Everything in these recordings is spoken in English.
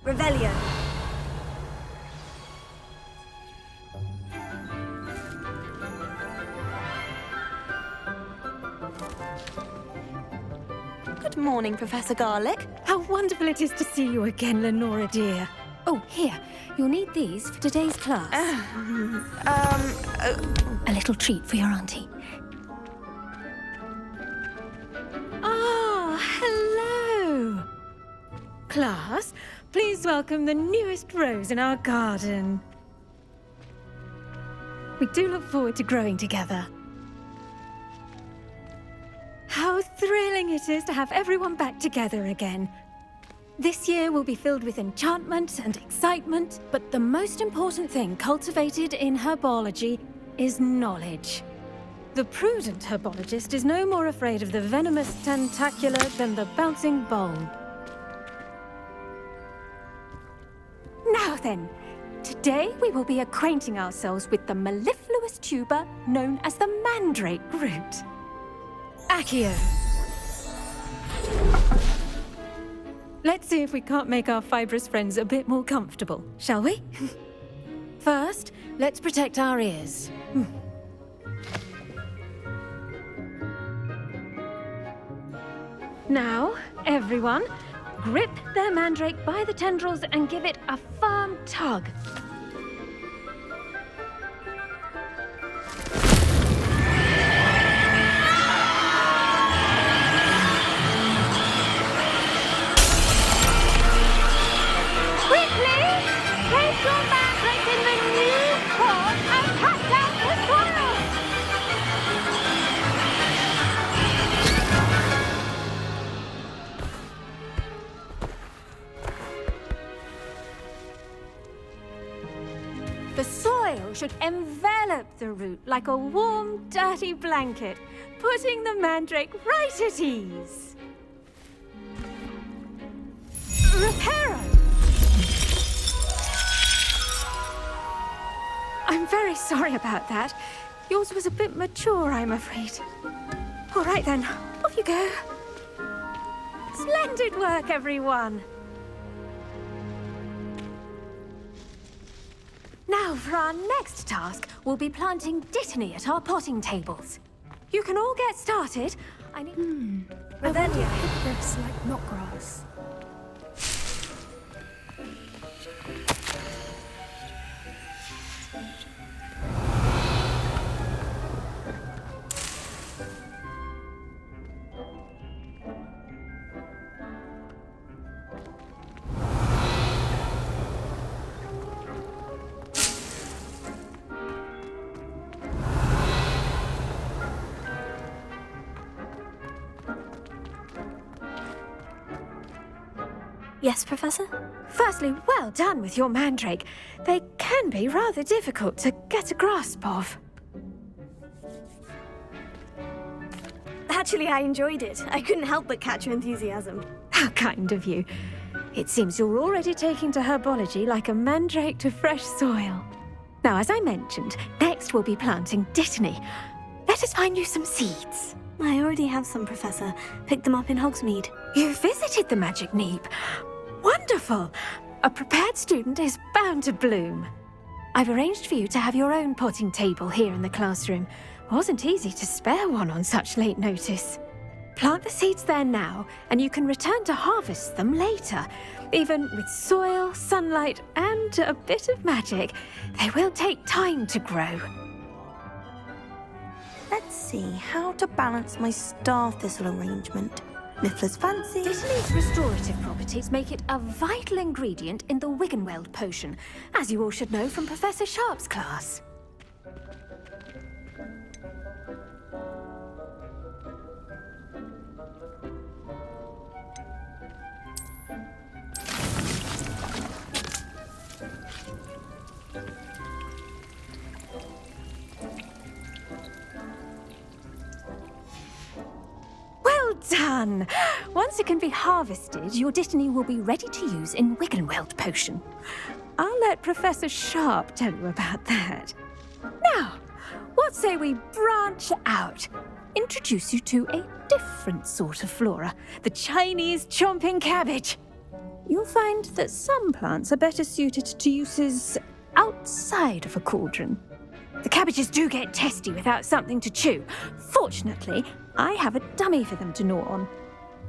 Revelio. Good morning, Professor Garlic. How wonderful it is to see you again, Lenora dear. Oh, here. You'll need these for today's class. A little treat for your auntie. Ah, hello. Class, please welcome the newest rose in our garden. We do look forward to growing together. How thrilling it is to have everyone back together again. This year will be filled with enchantment and excitement, but the most important thing cultivated in herbology is knowledge. The prudent herbologist is no more afraid of the venomous tentacular than the bouncing bulb. Now then, today we will be acquainting ourselves with the mellifluous tuber known as the mandrake root. Accio. Let's see if we can't make our fibrous friends a bit more comfortable, shall we? First, let's protect our ears. Now, everyone, grip their mandrake by the tendrils and give it a firm tug. The soil should envelop the root like a warm, dirty blanket, putting the mandrake right at ease. Reparo! I'm very sorry about that. Yours was a bit mature, I'm afraid. All right then, off you go. Splendid work, everyone. Now, for our next task, we'll be planting dittany at our potting tables. You can all get started. I need... Revelio. Hit this like knotgrass. Yes, Professor? Firstly, well done with your mandrake. They can be rather difficult to get a grasp of. Actually, I enjoyed it. I couldn't help but catch your enthusiasm. How kind of you. It seems you're already taking to herbology like a mandrake to fresh soil. Now, as I mentioned, next we'll be planting dittany. Let us find you some seeds. I already have some, Professor. Picked them up in Hogsmeade. You visited the Magic Neep. Wonderful! A prepared student is bound to bloom. I've arranged for you to have your own potting table here in the classroom. Wasn't easy to spare one on such late notice. Plant the seeds there now, and you can return to harvest them later. Even with soil, sunlight, and a bit of magic, they will take time to grow. Let's see how to balance my star thistle arrangement. Miffler's fancy. Dittany's restorative properties make it a vital ingredient in the Wiggenweld potion, as you all should know from Professor Sharp's class. fun. Once it can be harvested, your Dittany will be ready to use in Wiggenweld potion. I'll let Professor Sharp tell you about that. Now, what say we branch out? Introduce you to a different sort of flora, the Chinese chomping cabbage. You'll find that some plants are better suited to uses outside of a cauldron. The cabbages do get testy without something to chew. Fortunately, I have a dummy for them to gnaw on.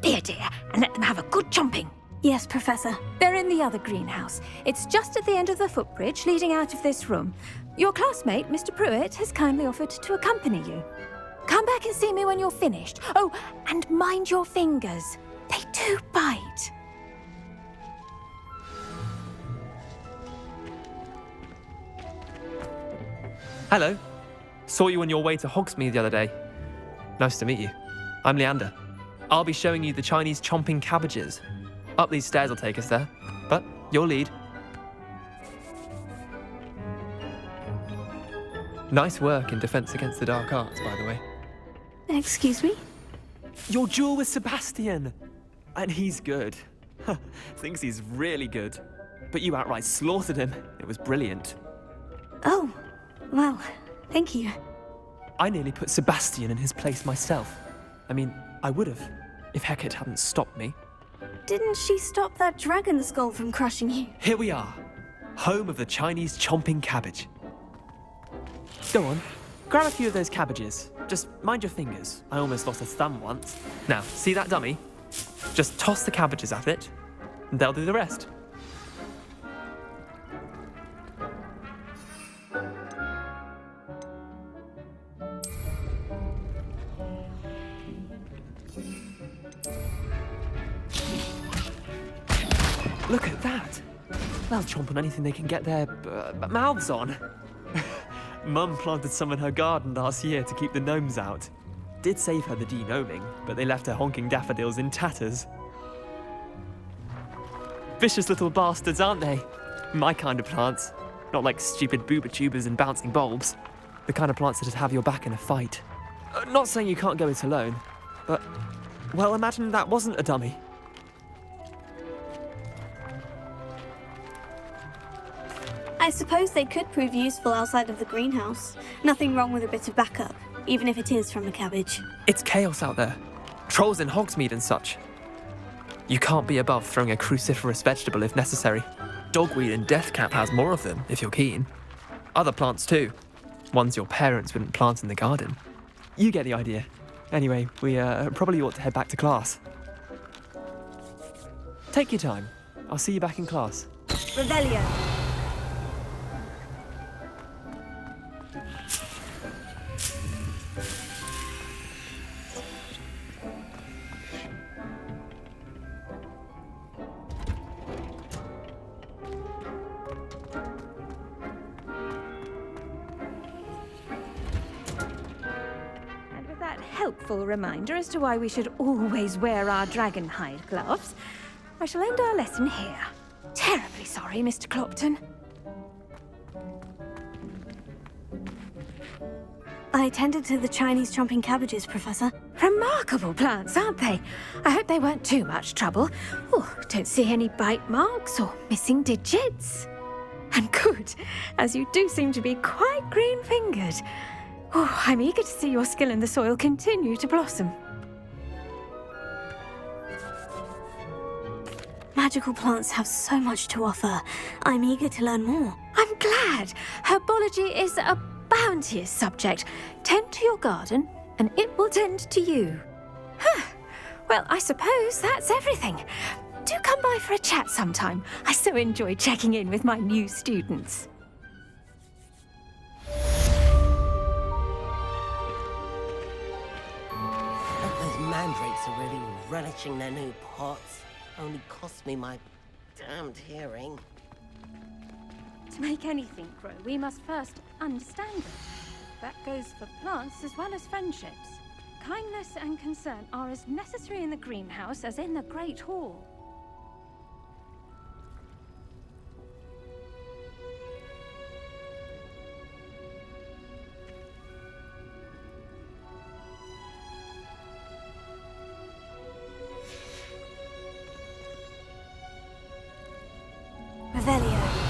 Be a dear and let them have a good chomping. Yes, Professor. They're in the other greenhouse. It's just at the end of the footbridge leading out of this room. Your classmate, Mr. Pruitt, has kindly offered to accompany you. Come back and see me when you're finished. Oh, and mind your fingers. They do bite. Hello. Saw you on your way to Hogsmeade the other day. Nice to meet you. I'm Leander. I'll be showing you the Chinese chomping cabbages. Up these stairs will take us there, but your lead. Nice work in Defense Against the Dark Arts, by the way. Excuse me? Your duel with Sebastian! And he's good. Thinks he's really good. But you outright slaughtered him. It was brilliant. Oh, well, thank you. I nearly put Sebastian in his place myself. I mean, I would have, if Hecate hadn't stopped me. Didn't she stop that dragon skull from crushing you? Here we are, home of the Chinese chomping cabbage. Go on, grab a few of those cabbages. Just mind your fingers. I almost lost a thumb once. Now, see that dummy? Just toss the cabbages at it, and they'll do the rest. Look at that! They'll chomp on anything they can get their mouths on. Mum planted some in her garden last year to keep the gnomes out. Did save her the de-gnoming, but they left her honking daffodils in tatters. Vicious little bastards, aren't they? My kind of plants. Not like stupid booba tubers and bouncing bulbs. The kind of plants that'd have your back in a fight. Not saying you can't go it alone, but, well, imagine that wasn't a dummy. I suppose they could prove useful outside of the greenhouse. Nothing wrong with a bit of backup, even if it is from a cabbage. It's chaos out there. Trolls in Hogsmeade and such. You can't be above throwing a cruciferous vegetable if necessary. Dogweed and deathcap has more of them, if you're keen. Other plants too. Ones your parents wouldn't plant in the garden. You get the idea. Anyway, we probably ought to head back to class. Take your time. I'll see you back in class. Revelio. Helpful reminder as to why we should always wear our dragon hide gloves, I shall end our lesson here. Terribly sorry, Mr. Clopton. I tended to the Chinese chomping cabbages, Professor. Remarkable plants, aren't they? I hope they weren't too much trouble. Oh, don't see any bite marks or missing digits. And good, as you do seem to be quite green-fingered. Oh, I'm eager to see your skill in the soil continue to blossom. Magical plants have so much to offer. I'm eager to learn more. I'm glad. Herbology is a bounteous subject. Tend to your garden, and it will tend to you. Well, I suppose that's everything. Do come by for a chat sometime. I so enjoy checking in with my new students. Mandrakes are really relishing their new pots. Only cost me my damned hearing. To make anything grow, we must first understand them. That goes for plants as well as friendships. Kindness and concern are as necessary in the greenhouse as in the Great Hall. Revelio.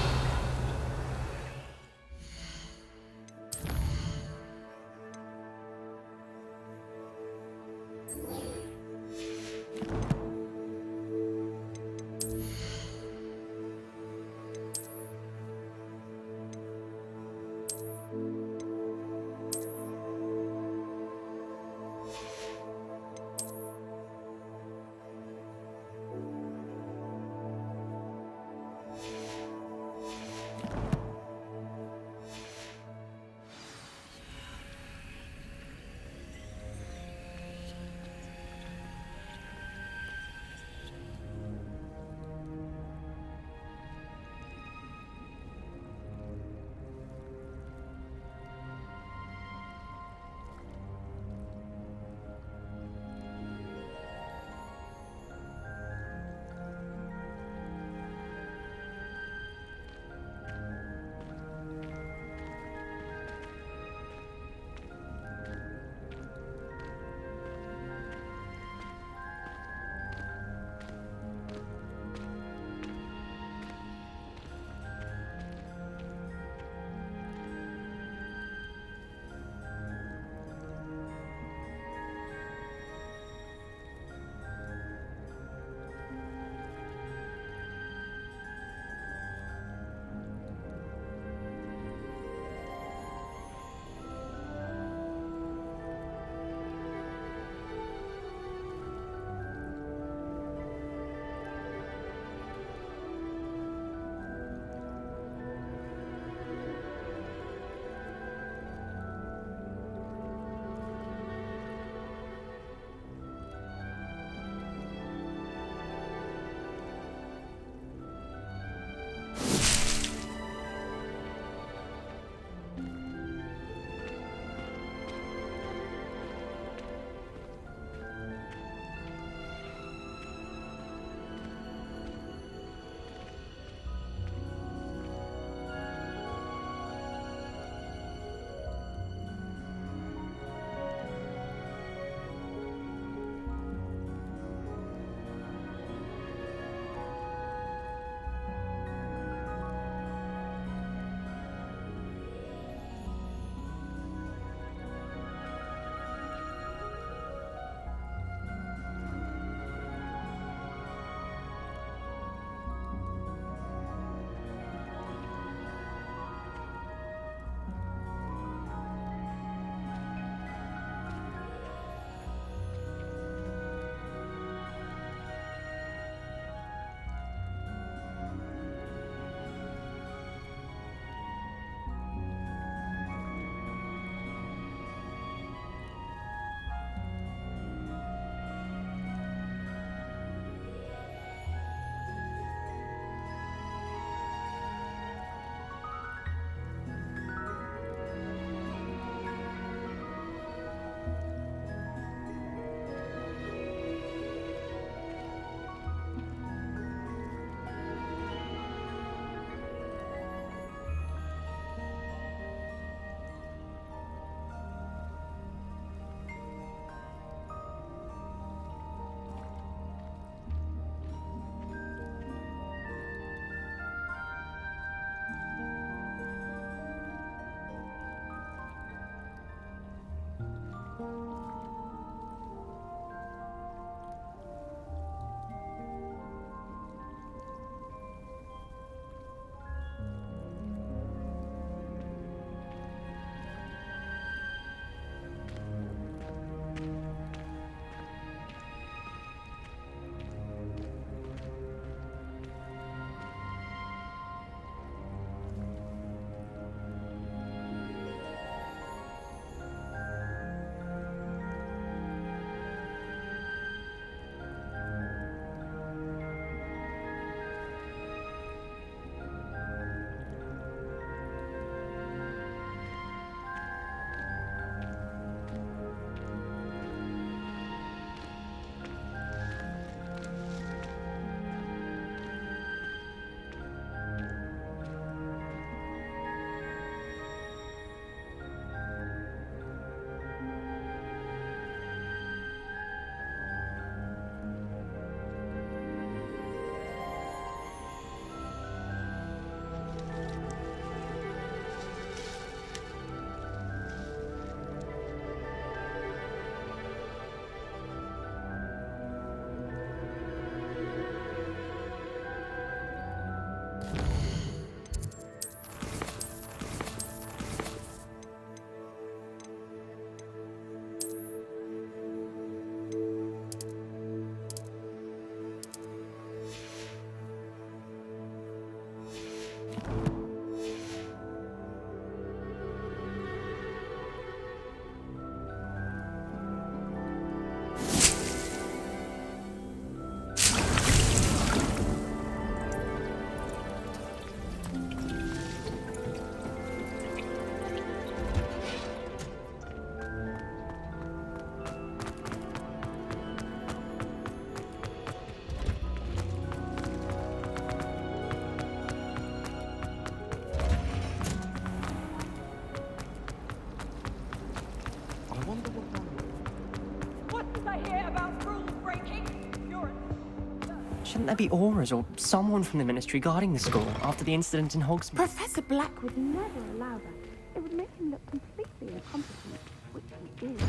Shouldn't there be auras or someone from the ministry guarding the school after the incident in Hogsmeade? Professor Black would never allow that. It would make him look completely incompetent, which he is.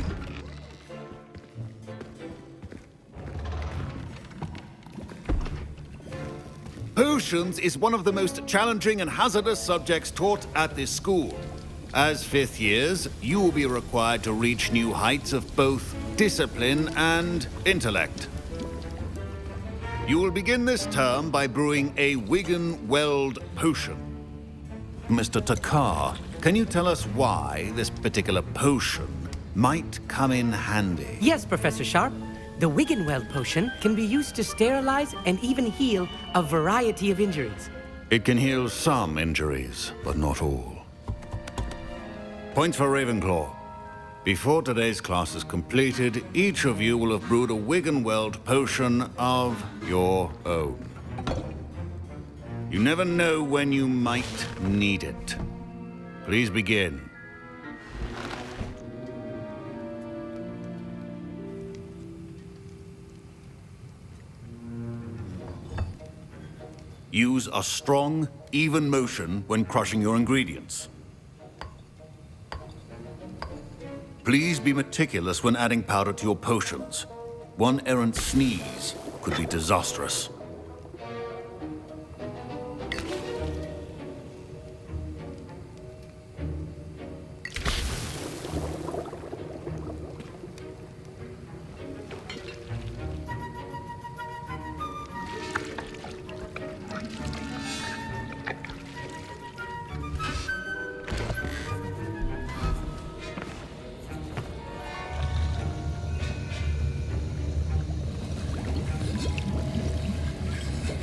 Potions is one of the most challenging and hazardous subjects taught at this school. As fifth years, you will be required to reach new heights of both discipline and intellect. You will begin this term by brewing a Wiggenweld potion. Mr. Takar, can you tell us why this particular potion might come in handy? Yes, Professor Sharp. The Wiggenweld potion can be used to sterilize and even heal a variety of injuries. It can heal some injuries, but not all. Points for Ravenclaw. Before today's class is completed, each of you will have brewed a Wiggenweld potion of your own. You never know when you might need it. Please begin. Use a strong, even motion when crushing your ingredients. Please be meticulous when adding powder to your potions. One errant sneeze could be disastrous.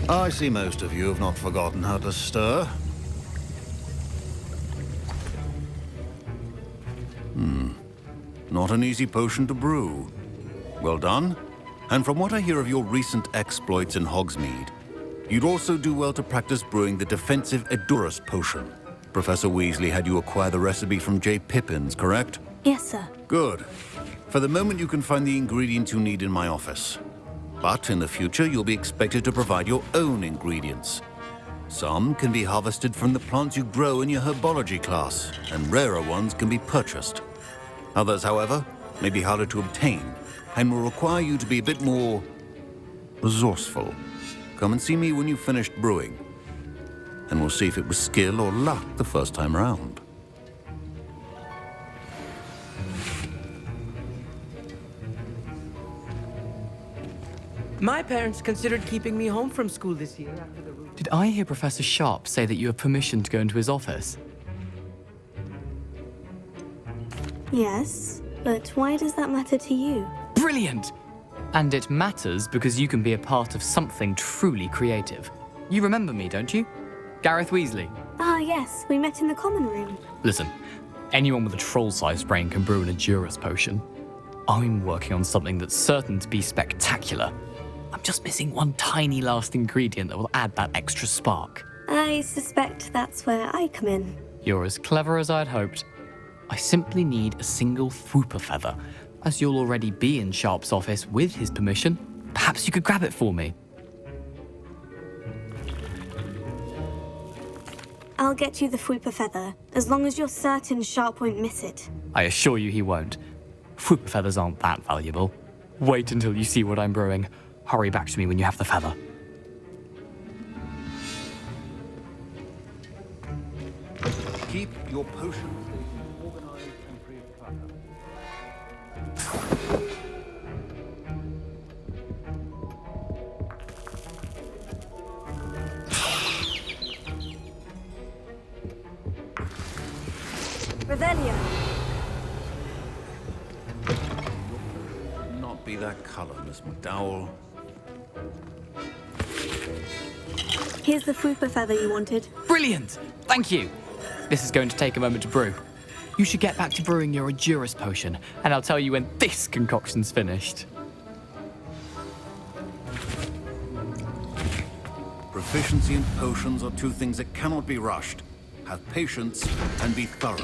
I see most of you have not forgotten how to stir. Not an easy potion to brew. Well done. And from what I hear of your recent exploits in Hogsmeade, you'd also do well to practice brewing the defensive Edurus potion. Professor Weasley had you acquire the recipe from J. Pippins, correct? Yes, sir. Good. For the moment, you can find the ingredients you need in my office. But in the future, you'll be expected to provide your own ingredients. Some can be harvested from the plants you grow in your herbology class, and rarer ones can be purchased. Others, however, may be harder to obtain, and will require you to be a bit more resourceful. Come and see me when you've finished brewing, and we'll see if it was skill or luck the first time round. My parents considered keeping me home from school this year after the... Did I hear Professor Sharp say that you have permission to go into his office? Yes, but why does that matter to you? Brilliant! And it matters because you can be a part of something truly creative. You remember me, don't you? Gareth Weasley. Ah, yes, we met in the common room. Listen, anyone with a troll-sized brain can brew an Edurus potion. I'm working on something that's certain to be spectacular. I'm just missing one tiny last ingredient that will add that extra spark. I suspect that's where I come in. You're as clever as I'd hoped. I simply need a single Fwooper feather. As you'll already be in Sharp's office with his permission, perhaps you could grab it for me. I'll get you the Fwooper feather, as long as you're certain Sharp won't miss it. I assure you he won't. Fwooper feathers aren't that valuable. Wait until you see what I'm brewing. Hurry back to me when you have the feather. Keep your potion stations organized and free of clutter. Revelio. Not be that color, Miss McDowell. Here's the Fwooper feather you wanted. Brilliant! Thank you! This is going to take a moment to brew. You should get back to brewing your Edurus potion, and I'll tell you when this concoction's finished. Proficiency in potions are two things that cannot be rushed. Have patience and be thorough.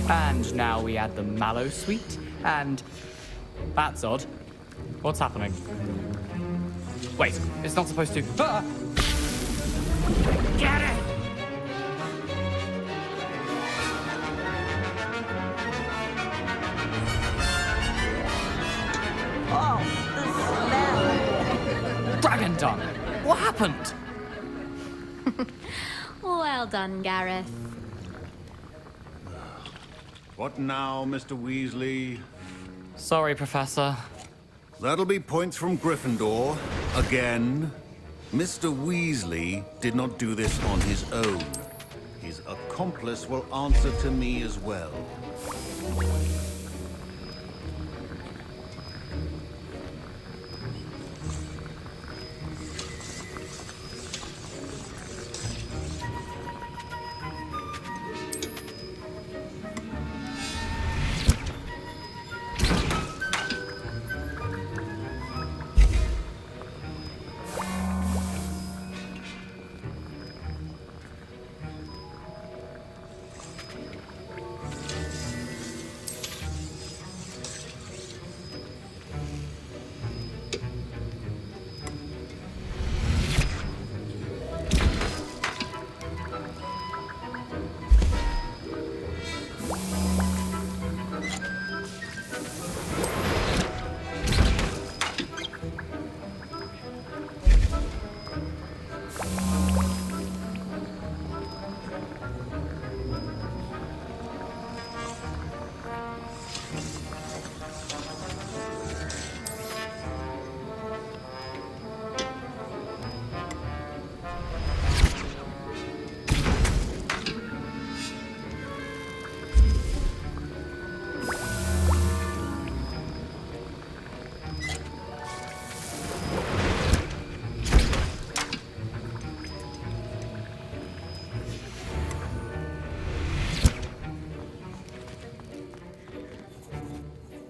And now we add the mallow sweet, and... That's odd. What's happening? Wait, it's not supposed to... Ah! Get it! Oh, the smell. Dragon Dung! What happened? Well done, Gareth. What now, Mr. Weasley? Sorry, Professor. That'll be points from Gryffindor. Again. Mr. Weasley did not do this on his own. His accomplice will answer to me as well.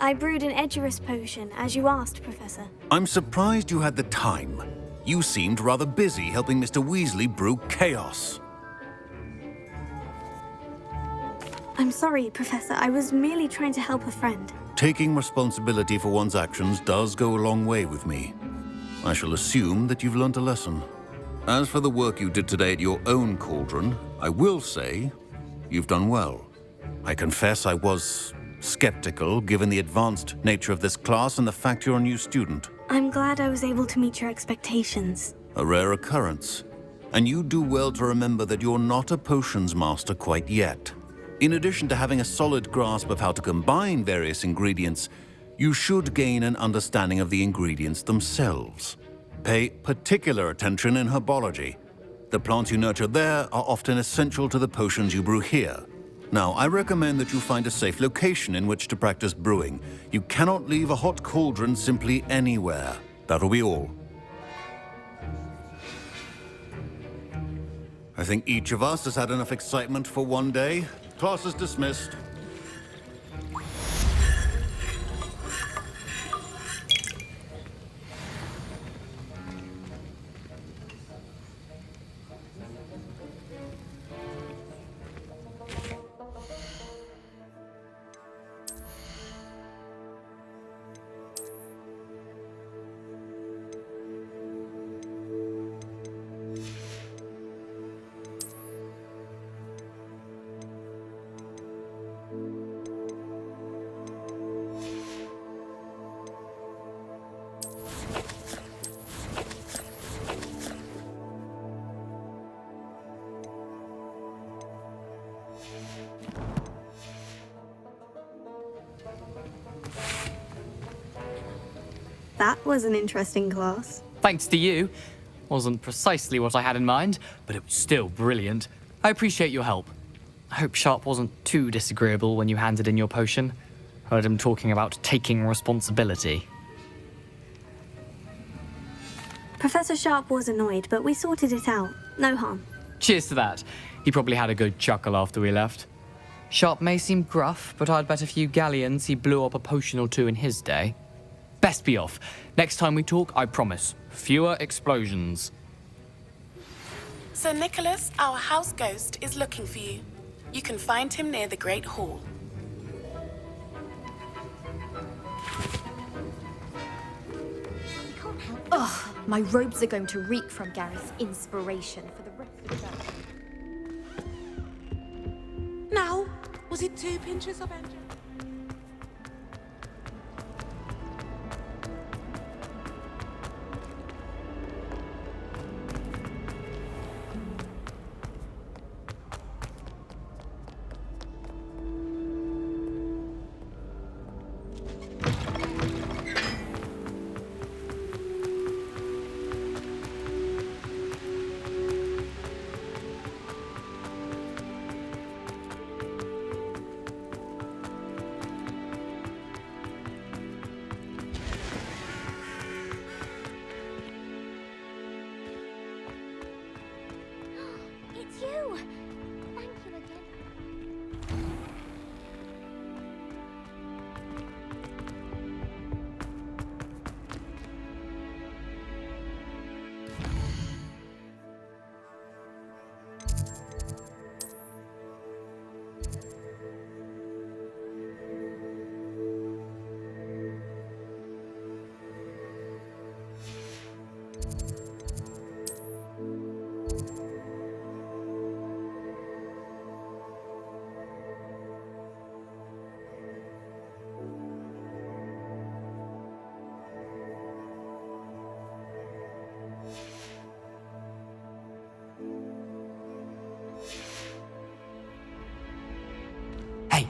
I brewed an Edgerus potion, as you asked, Professor. I'm surprised you had the time. You seemed rather busy helping Mr. Weasley brew chaos. I'm sorry, Professor. I was merely trying to help a friend. Taking responsibility for one's actions does go a long way with me. I shall assume that you've learnt a lesson. As for the work you did today at your own cauldron, I will say you've done well. I confess I was skeptical, given the advanced nature of this class and the fact you're a new student. I'm glad I was able to meet your expectations. A rare occurrence. And you do well to remember that you're not a potions master quite yet. In addition to having a solid grasp of how to combine various ingredients, you should gain an understanding of the ingredients themselves. Pay particular attention in herbology. The plants you nurture there are often essential to the potions you brew here. Now, I recommend that you find a safe location in which to practice brewing. You cannot leave a hot cauldron simply anywhere. That'll be all. I think each of us has had enough excitement for one day. Class is dismissed. That was an interesting class. Thanks to you. Wasn't precisely what I had in mind, but it was still brilliant. I appreciate your help. I hope Sharp wasn't too disagreeable when you handed in your potion. Heard him talking about taking responsibility. Professor Sharp was annoyed, but we sorted it out. No harm. Cheers to that. He probably had a good chuckle after we left. Sharp may seem gruff, but I'd bet a few galleons he blew up a potion or two in his day. Best be off. Next time we talk, I promise, fewer explosions. Sir Nicholas, our house ghost, is looking for you. You can find him near the Great Hall. Ugh, my robes are going to reek from Gareth's inspiration for the rest of the day. Now, was it 2 pinches of engine? It's you! Thank you again. Hey,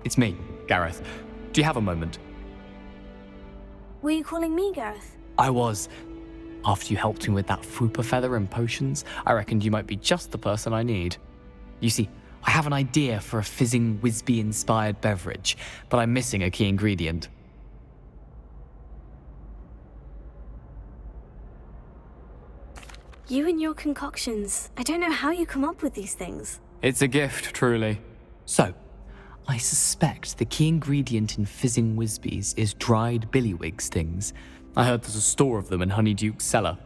it's me, Gareth. Do you have a moment? Were you calling me Gareth? I was. After you helped me with that Fupa feather and potions, I reckoned you might be just the person I need. You see, I have an idea for a fizzing Whizbee-inspired beverage, but I'm missing a key ingredient. You and your concoctions. I don't know how you come up with these things. It's a gift, truly. So, I suspect the key ingredient in fizzing Whizbees is dried billywig stings. I heard there's a store of them in Honeyduke's cellar.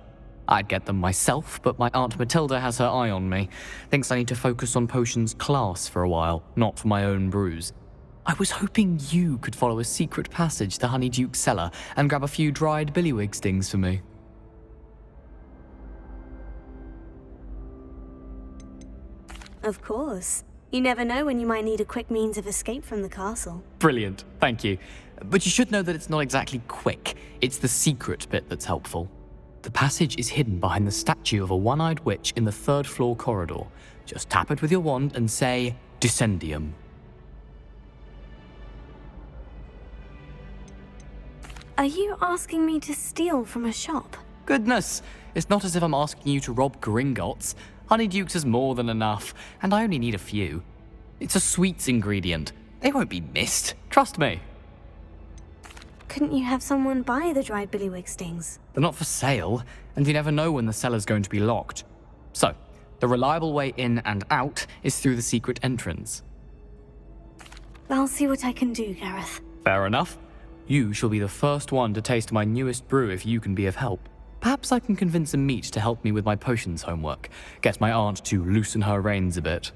I'd get them myself, but my Aunt Matilda has her eye on me. Thinks I need to focus on potions class for a while, not for my own brews. I was hoping you could follow a secret passage to Honeyduke's cellar and grab a few dried billywig stings for me. Of course. You never know when you might need a quick means of escape from the castle. Brilliant, thank you. But you should know that it's not exactly quick. It's the secret bit that's helpful. The passage is hidden behind the statue of a one-eyed witch in the 3rd floor corridor. Just tap it with your wand and say, Descendium. Are you asking me to steal from a shop? Goodness, it's not as if I'm asking you to rob Gringotts. Honeyduke's is more than enough, and I only need a few. It's a sweets ingredient. They won't be missed, trust me. Couldn't you have someone buy the dried billywig stings? They're not for sale, and you never know when the cellar's going to be locked. So, the reliable way in and out is through the secret entrance. I'll see what I can do, Gareth. Fair enough. You shall be the first one to taste my newest brew if you can be of help. Perhaps I can convince a meat to help me with my potions homework. Get my aunt to loosen her reins a bit.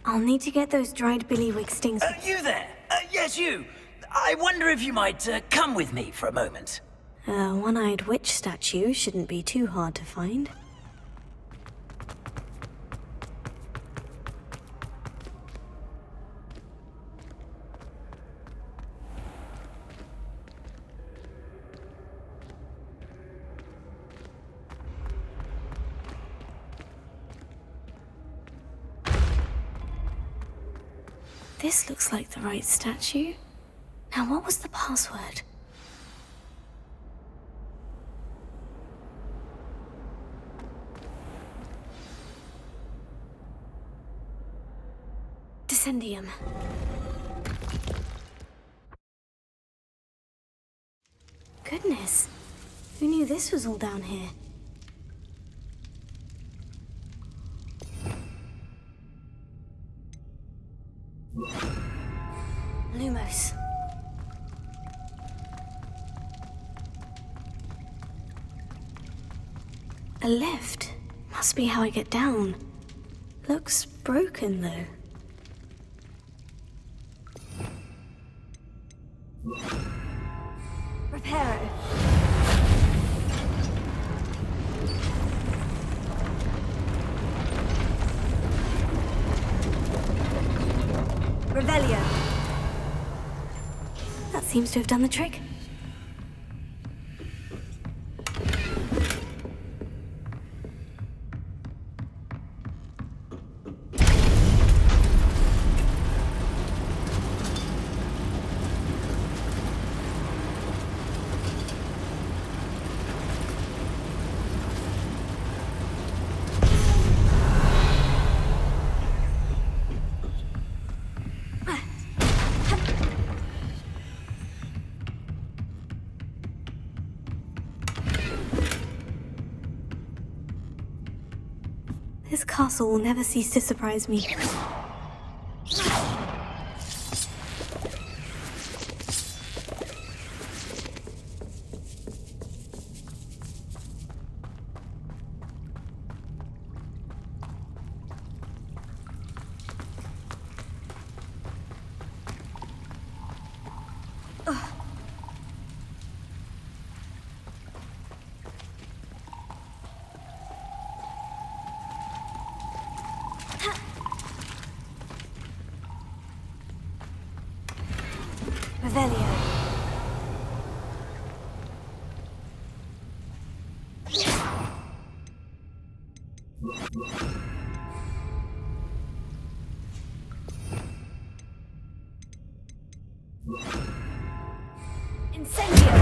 I'll need to get those dried billywig stings. You there? Yes, you. I wonder if you might come with me for a moment. A one-eyed witch statue shouldn't be too hard to find. This looks like the right statue. Now, what was the password? Descendium. Goodness, who knew this was all down here? Lumos. A lift. Must be how I get down. Looks broken, though. Revelio. That seems to have done the trick. This castle will never cease to surprise me. Revelio. Incendio.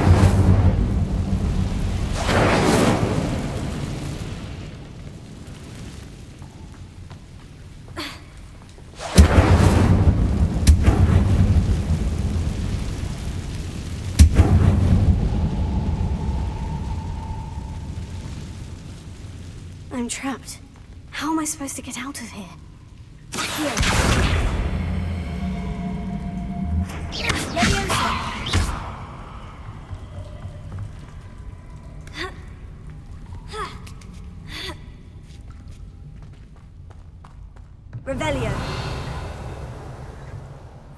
I'm trapped. How am I supposed to get out of here? Here. Revelio.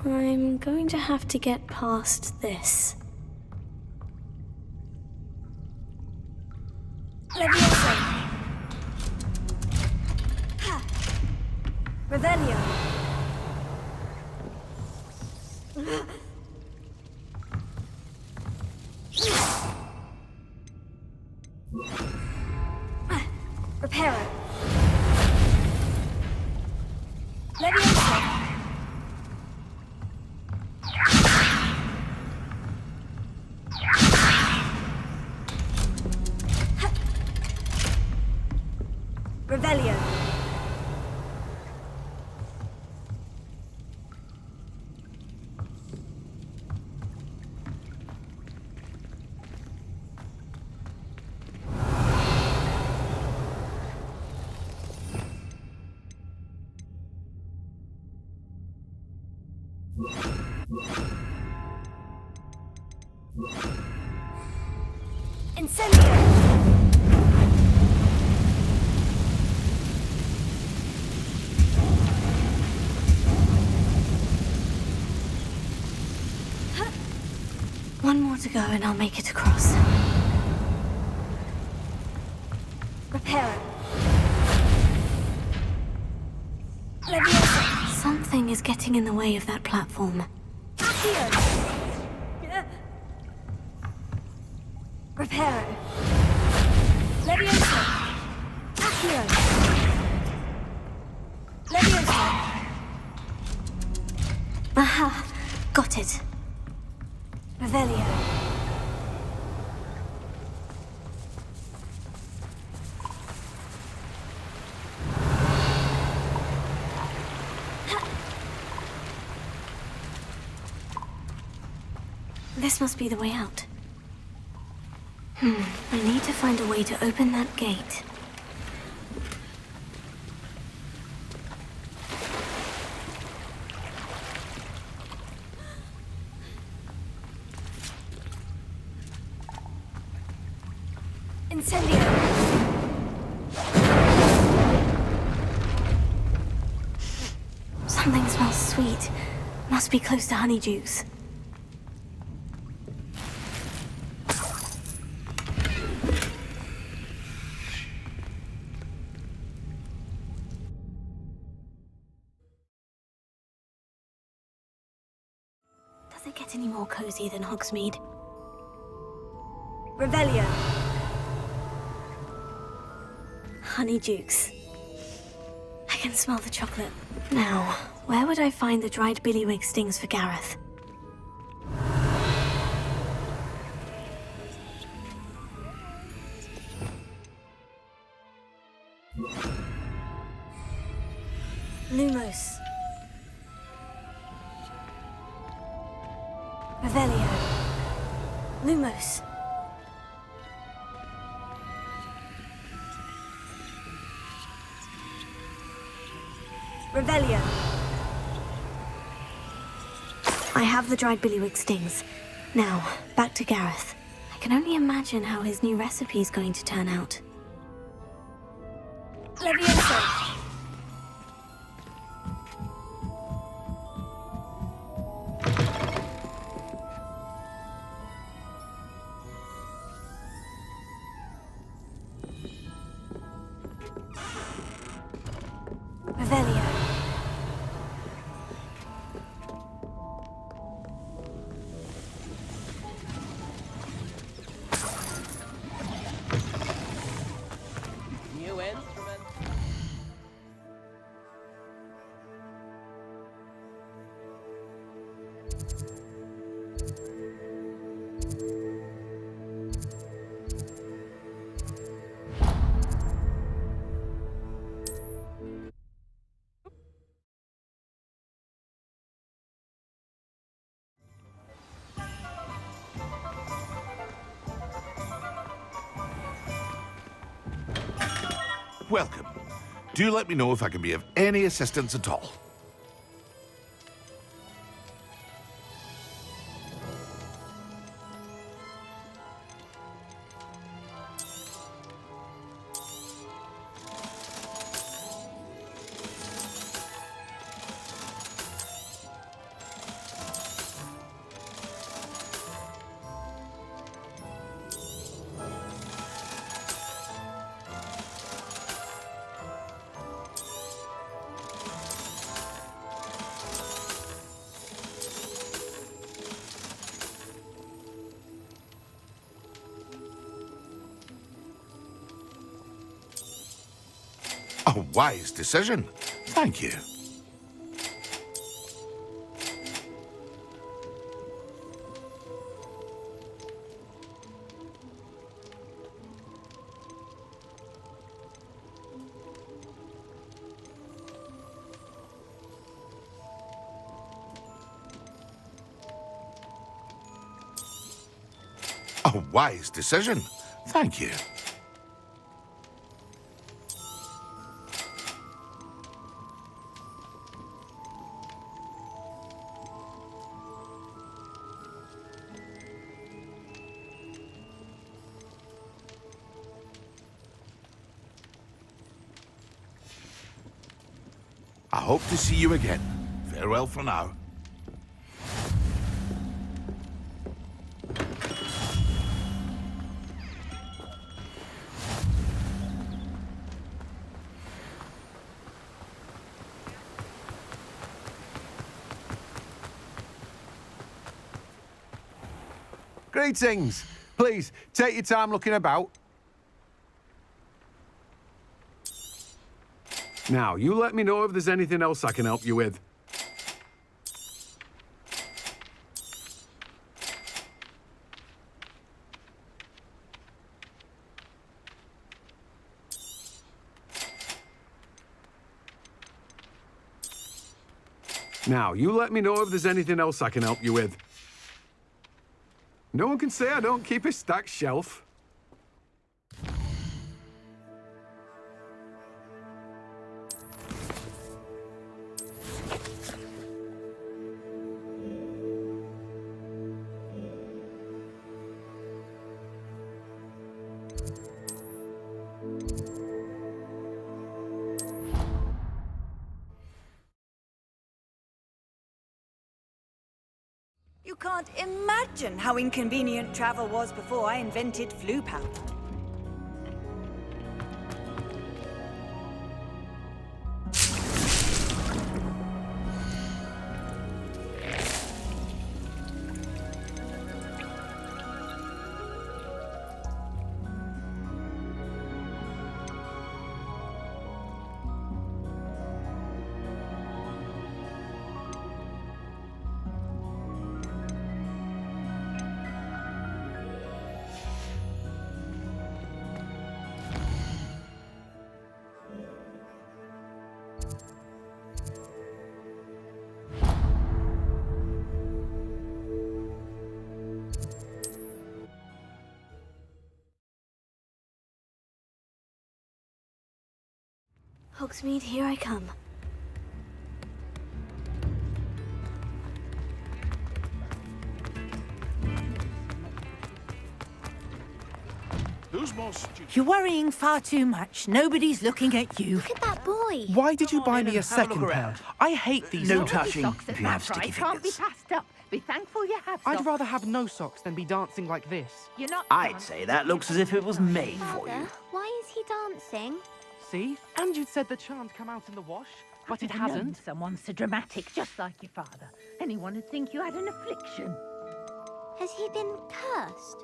I'm going to have to get past this. Leviosa. Revelio. Reparo. Leviosa. Revelio. Incendio! One more to go and I'll make it across. Reparo. Leviosa. Something is getting in the way of that platform. Accio. Reparo. Leviosa. Accio. Leviosa. Aha, got it. Revelio. This must be the way out. I need to find a way to open that gate. Incendio! Something smells sweet. Must be close to Honeydukes. get any more cozy than Hogsmeade. Revelio. Honeydukes. I can smell the chocolate. Now, where would I find the dried billywig stings for Gareth? Lumos. Revelio. Lumos. Revelio. I have the dried billywig stings. Now, back to Gareth. I can only imagine how his new recipe is going to turn out. Levioso. Revelio. New instrument. Welcome. Do let me know if I can be of any assistance at all. A wise decision. Thank you. A wise decision. Thank you. I hope to see you again. Farewell for now. Greetings. Please, take your time looking about. Now, you let me know if there's anything else I can help you with. Now, you let me know if there's anything else I can help you with. No one can say I don't keep a stacked shelf. You can't imagine how inconvenient travel was before I invented flu powder. Hogsmeade, here I come. Who's more stupid? You're worrying far too much. Nobody's looking at you. Look at that boy. Why did you buy me a second look pair? around. I hate these No socks. touching Socks if you have that sticky can't be fingers. passed up. Be thankful you have I'd socks. rather have no socks than be dancing like this. You're not. I'd say that looks as if it was made for you. Father, why is he dancing? See? And you'd said the charm come out in the wash, but it I've known hasn't. Someone so dramatic, just like your father. Anyone would think you had an affliction. Has he been cursed?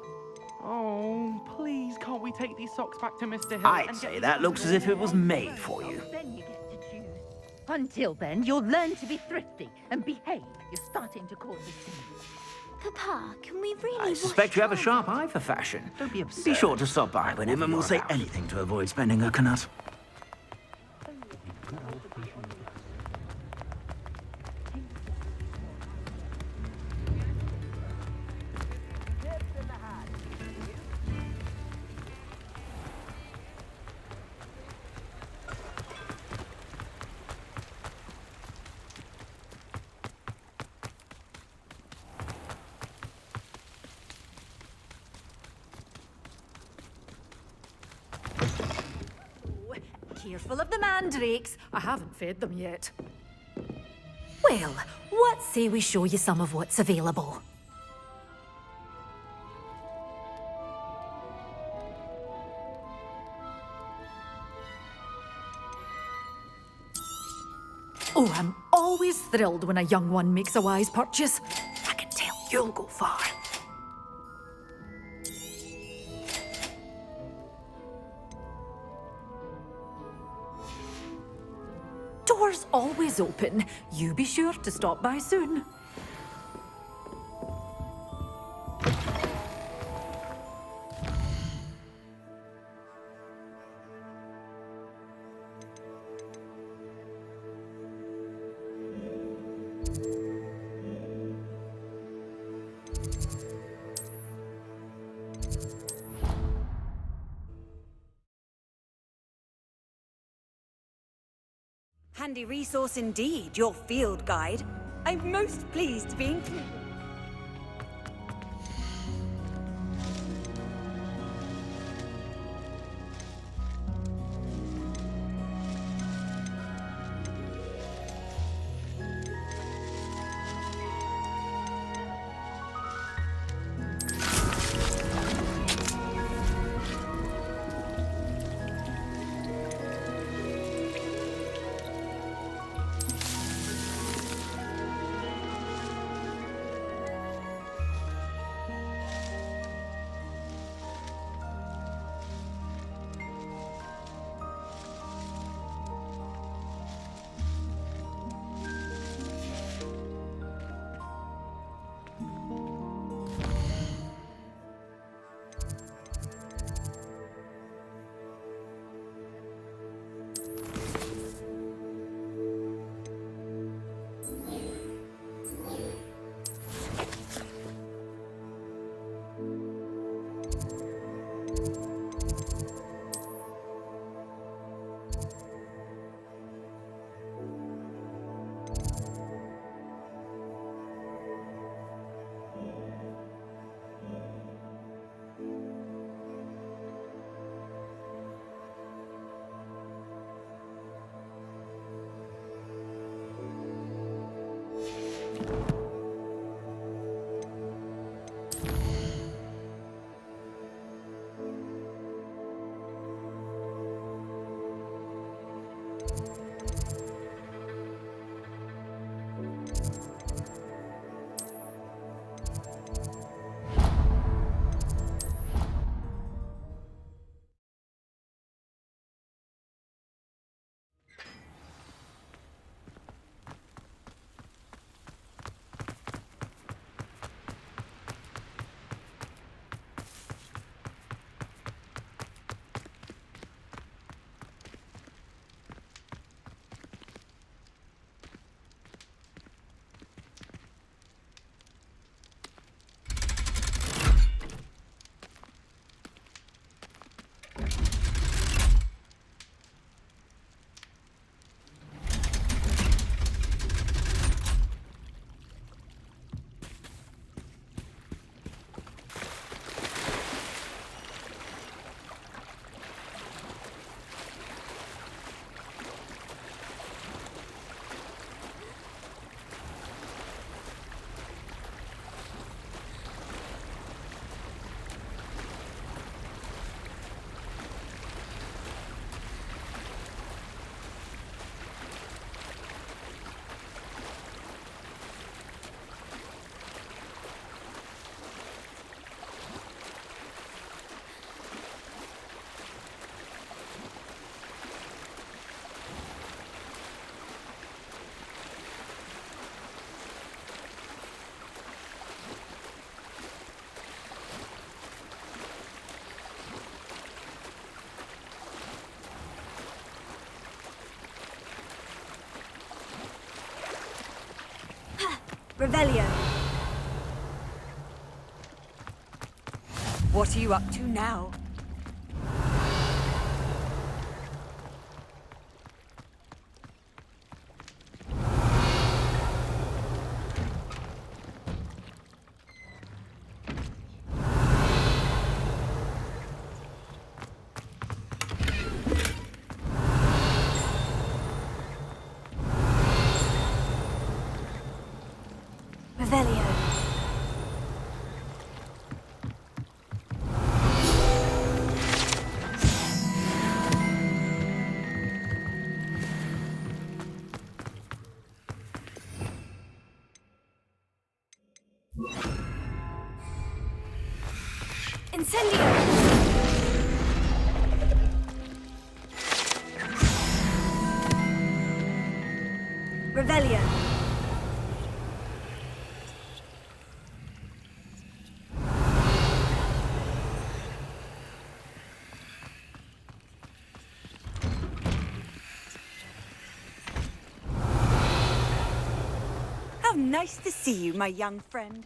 Oh, please, can't we take these socks back to Mr. Hill? I'd say that looks as if it was made for you. Then you get to choose. Until then, you'll learn to be thrifty and behave. You're starting to cause a scene. Papa, can we really I wash suspect you have a cars? sharp eye for fashion. Don't be absurd. Be sure to stop by with him and we'll say anything to avoid spending a canut. Careful of the mandrakes. I haven't fed them yet. Well, what say we show you some of what's available? Oh, I'm always thrilled when a young one makes a wise purchase. I can tell you'll go far. Doors always open. You be sure to stop by soon. Handy resource indeed, your field guide. I'm most pleased to be included. Revelio. What are you up to now? Revelio. Incendio. Revelio. How nice to see you, my young friend.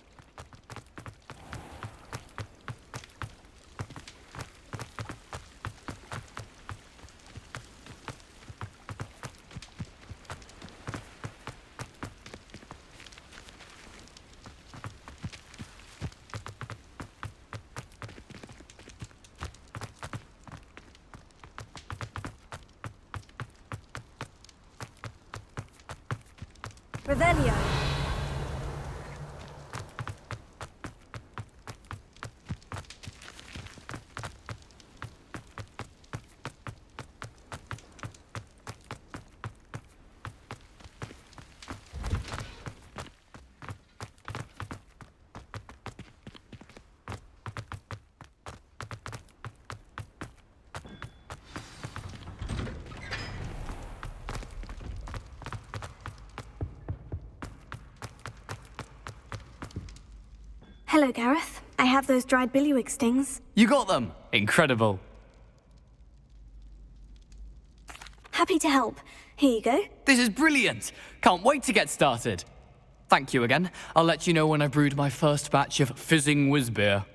Revelio. Hello, Gareth. I have those dried billywig stings. You got them! Incredible. Happy to help. Here you go. This is brilliant! Can't wait to get started. Thank you again. I'll let you know when I brewed my first batch of fizzing whiz beer.